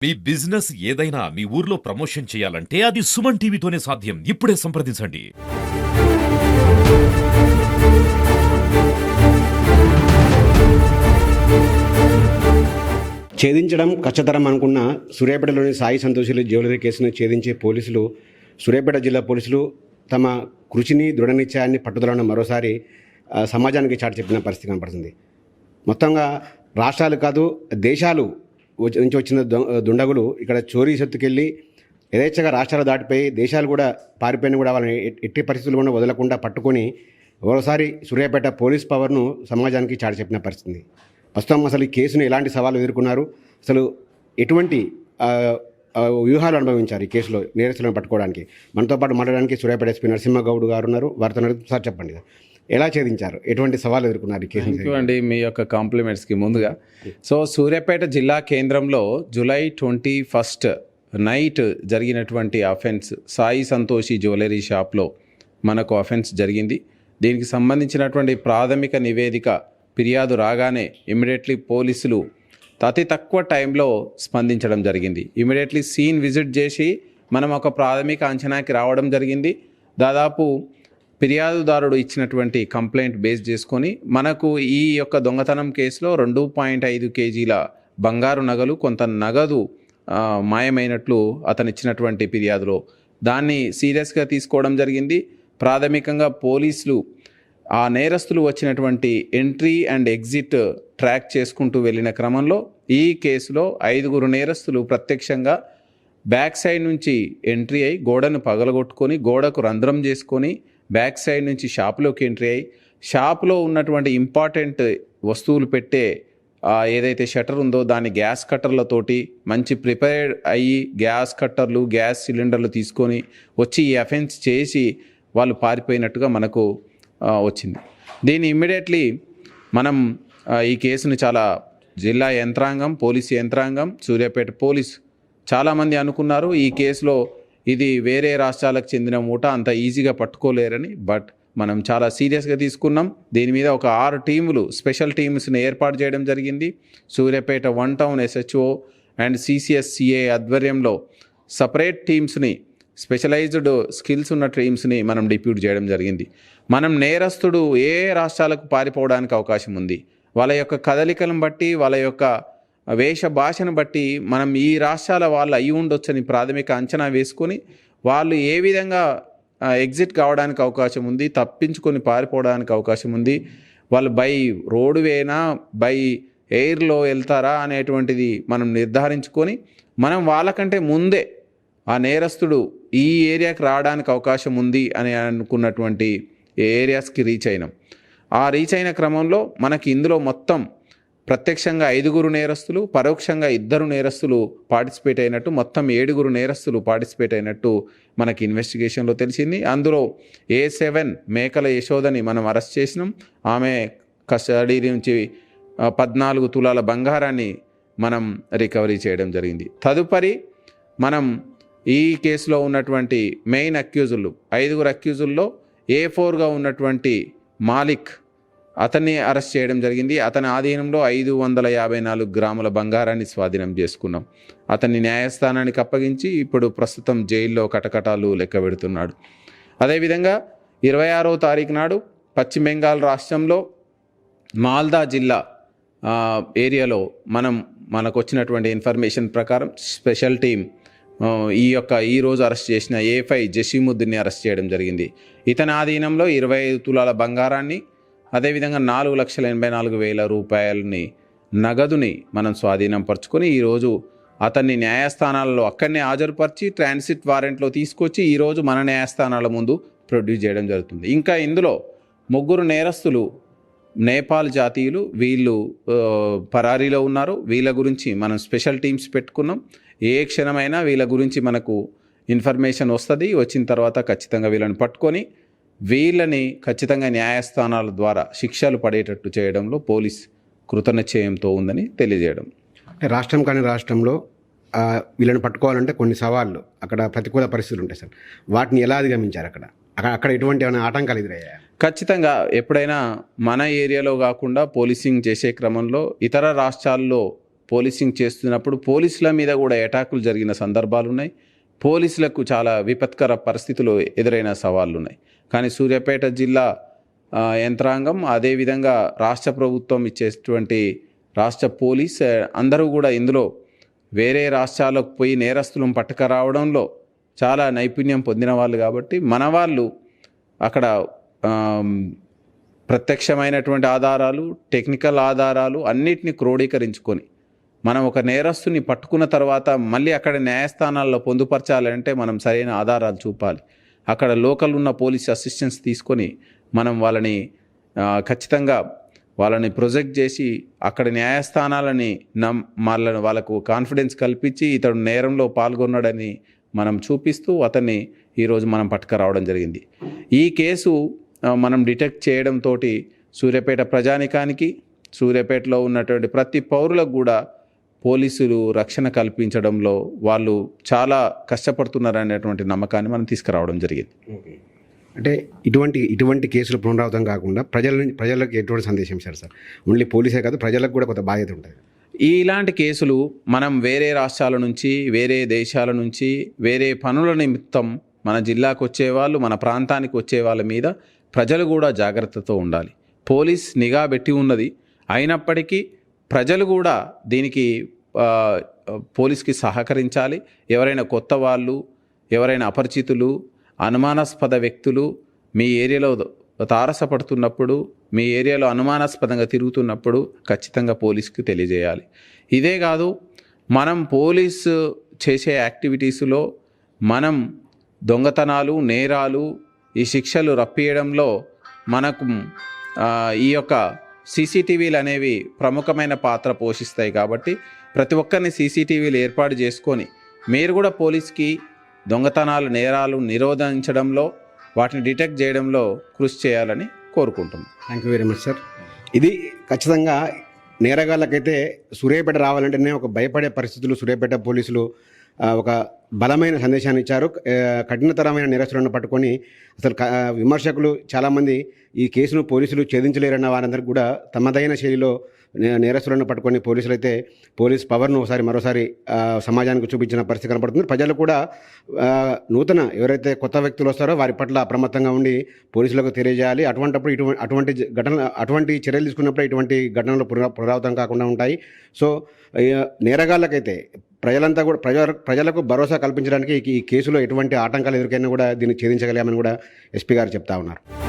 మీ business ఏదైనా మీ ఊర్లో promotion చేయాలంటే అది సుమన్ టీవీతోనే సాధ్యం. ఇప్పుడే సంప్రదించండి. ఛేదించడం కష్టతరం అనుకున్న సూర్యాపేటలోని సాయి సంతోషులు జ్యువెలరీ కేసును ఛేదించే పోలీసులు సూర్యాపేట జిల్లా పోలీసులు తమ కృషిని దృఢనిశ్చయాన్ని పట్టుదలను మరోసారి సమాజానికి చాటి చెప్పిన పరిస్థితి కనపడుతుంది. మొత్తంగా రాష్ట్రాలు కాదు దేశాలు నుంచి వచ్చిన దుండగులు ఇక్కడ చోరీ సొత్తుకెళ్ళి యథేచ్ఛగా రాష్ట్రాలు దాటిపోయి దేశాలు కూడా పారిపోయిన కూడా వాళ్ళని ఎట్టి పరిస్థితులు కూడా వదలకుండా పట్టుకొని మరోసారి సూర్యాపేట పోలీస్ పవర్ను సమాజానికి చాటి చెప్పిన పరిస్థితి. ప్రస్తుతం అసలు ఈ కేసును ఎలాంటి సవాళ్ళు ఎదుర్కొన్నారు, అసలు ఎటువంటి వ్యూహాలు అనుభవించారు ఈ కేసులో నేరస్తులను పట్టుకోవడానికి. మనతో పాటు మాట్లాడడానికి సూర్యాపేట ఎస్పీ నరసింహగౌడ్ గారు ఉన్నారు. వారితో సార్ చెప్పండి, ఎలా ఛేదించారు, ఎటువంటి సవాళ్ళు ఎదుర్కొన్నారు ఈ కేసు? అండి మీ యొక్క కాంప్లిమెంట్స్కి ముందుగా సూర్యాపేట జిల్లా కేంద్రంలో జూలై 21 నైట్ జరిగినటువంటి అఫెన్స్ సాయి సంతోషి జ్యువెలరీ షాప్లో మనకు అఫెన్స్ జరిగింది. దీనికి సంబంధించినటువంటి ప్రాథమిక నివేదిక ఫిర్యాదు రాగానే ఇమీడియట్లీ పోలీసులు అతి తక్కువ టైంలో స్పందించడం జరిగింది. ఇమీడియట్లీ సీన్ విజిట్ చేసి మనం ఒక ప్రాథమిక అంచనాకి రావడం జరిగింది. దాదాపు ఫిర్యాదుదారుడు ఇచ్చినటువంటి కంప్లైంట్ బేస్ చేసుకొని మనకు ఈ యొక్క దొంగతనం కేసులో 2.5 కేజీల బంగారు నగలు, కొంత నగదు మాయమైనట్లు అతను ఇచ్చినటువంటి ఫిర్యాదులో దాన్ని సీరియస్గా తీసుకోవడం జరిగింది. ప్రాథమికంగా పోలీసులు ఆ నేరస్తులు వచ్చినటువంటి ఎంట్రీ అండ్ ఎగ్జిట్ ట్రాక్ చేసుకుంటూ వెళ్ళిన క్రమంలో ఈ కేసులో 5 నేరస్తులు ప్రత్యక్షంగా బ్యాక్ సైడ్ నుంచి ఎంట్రీ అయ్యి గోడను పగలగొట్టుకొని గోడకు రంధ్రం చేసుకొని బ్యాక్ సైడ్ నుంచి షాపులోకి ఎంట్రీ అయ్యి షాపులో ఉన్నటువంటి ఇంపార్టెంట్ వస్తువులు పెట్టే ఏదైతే షట్టర్ ఉందో దాన్ని గ్యాస్ కట్టర్లతోటి మంచి ప్రిపేర్డ్ అయ్యి గ్యాస్ కట్టర్లు గ్యాస్ సిలిండర్లు తీసుకొని వచ్చి ఈ అఫెన్స్ చేసి వాళ్ళు పారిపోయినట్టుగా మనకు వచ్చింది. దీన్ని ఇమ్మీడియట్లీ మనం ఈ కేసును చాలా జిల్లా యంత్రాంగం, పోలీసు యంత్రాంగం, సూర్యాపేట పోలీస్ చాలామంది అనుకున్నారు ఈ కేసులో ఇది వేరే రాష్ట్రాలకు చెందిన మూట, అంత ఈజీగా పట్టుకోలేరని. బట్ మనం చాలా సీరియస్గా తీసుకున్నాం. దీని మీద ఒక 6 టీములు స్పెషల్ టీమ్స్ని ఏర్పాటు చేయడం జరిగింది. Suryapet 1 town SHO and CCSCA ఆధ్వర్యంలో సపరేట్ టీమ్స్ని, స్పెషలైజ్డ్ స్కిల్స్ ఉన్న టీమ్స్ని మనం డిప్యూట్ చేయడం జరిగింది. మనం నేరస్తుడు ఏ రాష్ట్రాలకు పారిపోవడానికి అవకాశం ఉంది, వాళ్ళ యొక్క కదలికలను బట్టి, వాళ్ళ యొక్క వేష భాషను బట్టి మనం ఈ రాష్ట్రాల వాళ్ళు అయి ఉండొచ్చని ప్రాథమిక అంచనా వేసుకొని వాళ్ళు ఏ విధంగా ఎగ్జిట్ కావడానికి అవకాశం ఉంది, తప్పించుకొని పారిపోవడానికి అవకాశం ఉంది, వాళ్ళు బై రోడ్ వేనా బై ఎయిర్లో వెళ్తారా అనేటువంటిది మనం నిర్ధారించుకొని మనం వాళ్ళకంటే ముందే ఆ నేరస్తుడు ఈ ఏరియాకి రావడానికి అవకాశం ఉంది అని అనుకున్నటువంటి ఏరియాస్కి రీచ్ అయినాం. ఆ రీచ్ అయిన క్రమంలో మనకి ఇందులో మొత్తం ప్రత్యక్షంగా 5 నేరస్తులు, పరోక్షంగా 2 నేరస్తులు పార్టిసిపేట్ అయినట్టు, మొత్తం 7 నేరస్తులు పార్టిసిపేట్ అయినట్టు మనకి ఇన్వెస్టిగేషన్లో తెలిసింది. అందులో A7 మేకల యశోదని మనం అరెస్ట్ చేసినాం. ఆమె కస్టడీ నుంచి 14 తులాల బంగారాన్ని మనం రికవరీ చేయడం జరిగింది. తదుపరి మనం ఈ కేసులో ఉన్నటువంటి మెయిన్ అక్యూజులు 5 అక్యూజుల్లో A4గా ఉన్నటువంటి మాలిక్, అతన్ని అరెస్ట్ చేయడం జరిగింది. అతని ఆధీనంలో 554 గ్రాముల బంగారాన్ని స్వాధీనం చేసుకున్నాం. అతన్ని న్యాయస్థానానికి అప్పగించి ఇప్పుడు ప్రస్తుతం జైల్లో కటకటాలు లెక్క పెడుతున్నాడు. అదేవిధంగా 26వ తారీఖు నాడు పశ్చిమ బెంగాల్ రాష్ట్రంలో మాల్దా జిల్లా ఏరియాలో మనకు వచ్చినటువంటి ఇన్ఫర్మేషన్ ప్రకారం స్పెషల్ టీం ఈ రోజు అరెస్ట్ చేసిన A5 జసీముద్దీన్ని అరెస్ట్ చేయడం జరిగింది. ఇతని ఆధీనంలో 25 తులాల బంగారాన్ని, అదేవిధంగా 4,84,000 రూపాయలని నగదుని మనం స్వాధీనం పరుచుకొని ఈరోజు అతన్ని న్యాయస్థానాలలో అక్కడనే హాజరుపరిచి ట్రాన్సిట్ వారెంట్లో తీసుకొచ్చి ఈరోజు మన న్యాయస్థానాల ముందు ప్రొడ్యూస్ చేయడం జరుగుతుంది. ఇంకా ఇందులో 3 నేరస్తులు నేపాల్ జాతీయులు, వీళ్ళు పరారీలో ఉన్నారు. వీళ్ళ గురించి మనం స్పెషల్ టీమ్స్ పెట్టుకున్నాం. ఏ క్షణమైనా వీళ్ళ గురించి మనకు ఇన్ఫర్మేషన్ వస్తుంది. వచ్చిన తర్వాత ఖచ్చితంగా వీళ్ళని పట్టుకొని వీళ్ళని ఖచ్చితంగా న్యాయస్థానాల ద్వారా శిక్షలు పడేటట్టు చేయడంలో పోలీస్ కృతనిశ్చయంతో ఉందని తెలియజేయడం. అంటే రాష్ట్రం కానీ రాష్ట్రంలో వీళ్ళని పట్టుకోవాలంటే కొన్ని సవాళ్ళు, అక్కడ ప్రతికూల పరిస్థితులు ఉంటాయి సార్. వాటిని ఎలా అధిగమించారు? అక్కడ ఎటువంటి ఏమైనా ఆటంకాలు ఎదురయ్యాయి? ఖచ్చితంగా ఎప్పుడైనా మన ఏరియాలో కాకుండా పోలీసింగ్ చేసే క్రమంలో ఇతర రాష్ట్రాల్లో పోలీసింగ్ చేస్తున్నప్పుడు పోలీసుల మీద కూడా అటాకులు జరిగిన సందర్భాలు ఉన్నాయి. పోలీసులకు చాలా విపత్కర పరిస్థితులు ఎదురైన సవాళ్ళు ఉన్నాయి. కానీ సూర్యాపేట జిల్లా యంత్రాంగం, అదేవిధంగా రాష్ట్ర ప్రభుత్వం ఇచ్చేటువంటి రాష్ట్ర పోలీస్ అందరూ కూడా ఇందులో వేరే రాష్ట్రాలకు పోయి నేరస్తులను పట్టుకురావడంలో చాలా నైపుణ్యం పొందిన వాళ్ళు కాబట్టి మన వాళ్ళు అక్కడ ప్రత్యక్షమైనటువంటి ఆధారాలు, టెక్నికల్ ఆధారాలు అన్నిటిని క్రోడీకరించుకొని మనం ఒక నేరస్తుని పట్టుకున్న తర్వాత మళ్ళీ అక్కడ న్యాయస్థానాల్లో పొందుపరచాలంటే మనం సరైన ఆధారాలు చూపాలి. అక్కడ లోకల్ ఉన్న పోలీస్ అసిస్టెన్స్ తీసుకొని మనం వాళ్ళని ఖచ్చితంగా వాళ్ళని ప్రొజెక్ట్ చేసి అక్కడ న్యాయస్థానాలని వాళ్ళకు కాన్ఫిడెన్స్ కల్పించి ఇతడు నేరంలో పాల్గొన్నాడని మనం చూపిస్తూ అతన్ని ఈరోజు మనం పట్టుకురావడం జరిగింది. ఈ కేసు మనం డిటెక్ట్ చేయడంతో సూర్యాపేట ప్రజానికానికి, సూర్యాపేటలో ఉన్నటువంటి ప్రతి పౌరులకు కూడా పోలీసులు రక్షణ కల్పించడంలో వాళ్ళు చాలా కష్టపడుతున్నారనేటువంటి నమ్మకాన్ని మనం తీసుకురావడం జరిగింది. అంటే ఇటువంటి కేసులు పునరావృతం కాకుండా ప్రజలకు ఎటువంటి సందేశం ఇచ్చారు సార్? ఓన్లీ పోలీసే కాదు, ప్రజలకు కూడా కొంత బాధ్యత ఉంటుంది. ఇలాంటి కేసులు మనం వేరే రాష్ట్రాల నుంచి, వేరే దేశాల నుంచి, వేరే పనుల నిమిత్తం మన జిల్లాకు వచ్చేవాళ్ళు, మన ప్రాంతానికి వచ్చే వాళ్ళ మీద ప్రజలు కూడా జాగ్రత్తతో ఉండాలి. పోలీస్ నిఘా పెట్టి ఉన్నది, అయినప్పటికీ ప్రజలు కూడా దీనికి పోలీస్కి సహకరించాలి. ఎవరైనా కొత్త వాళ్ళు, ఎవరైనా అపరిచితులు, అనుమానాస్పద వ్యక్తులు మీ ఏరియాలో తారసపడుతున్నప్పుడు, మీ ఏరియాలో అనుమానాస్పదంగా తిరుగుతున్నప్పుడు ఖచ్చితంగా పోలీస్కి తెలియజేయాలి. ఇదే కాదు, మనం పోలీసు చేసే యాక్టివిటీస్లో మనం దొంగతనాలు, నేరాలు, ఈ శిక్షలు రప్పియడంలో మనకు ఈ యొక్క సీసీటీవీలు అనేవి ప్రముఖమైన పాత్ర పోషిస్తాయి. కాబట్టి ప్రతి ఒక్కరిని సీసీటీవీలు ఏర్పాటు చేసుకొని మీరు కూడా పోలీస్కి దొంగతనాలు, నేరాలు నిరోధించడంలో, వాటిని డిటెక్ట్ చేయడంలో కృషి చేయాలని కోరుకుంటున్నాం. Thank you very much sir. ఇది ఖచ్చితంగా నేరగాళ్ళకైతే సూర్యాపేట రావాలంటేనే ఒక భయపడే పరిస్థితులు సూర్యాపేట పోలీసులు ఒక బలమైన సందేశాన్ని ఇచ్చారు. కఠినతరమైన నేరస్తులను పట్టుకొని అసలు విమర్శకులు చాలామంది ఈ కేసును పోలీసులు ఛేదించలేరన్న వారందరికీ కూడా తమదైన శైలిలో నేరస్తులను పట్టుకొని పోలీసులు అయితే పోలీస్ పవర్ను మరోసారి సమాజానికి చూపించిన పరిస్థితి కనపడుతుంది. ప్రజలు కూడా నూతన ఎవరైతే కొత్త వ్యక్తులు వస్తారో వారి పట్ల అప్రమత్తంగా ఉండి పోలీసులకు తెలియజేయాలి. అటువంటి చర్యలు తీసుకున్నప్పుడు ఇటువంటి ఘటనలు పునరావృతం కాకుండా ఉంటాయి. సో నేరగాళ్ళకైతే ప్రజలకు భరోసా కల్పించడానికి ఈ కేసులో ఎటువంటి ఆటంకాలు ఎదుర్కొన్నా కూడా దీన్ని ఛేదించగలిగామని కూడా ఎస్పీ గారు చెప్తా ఉన్నారు.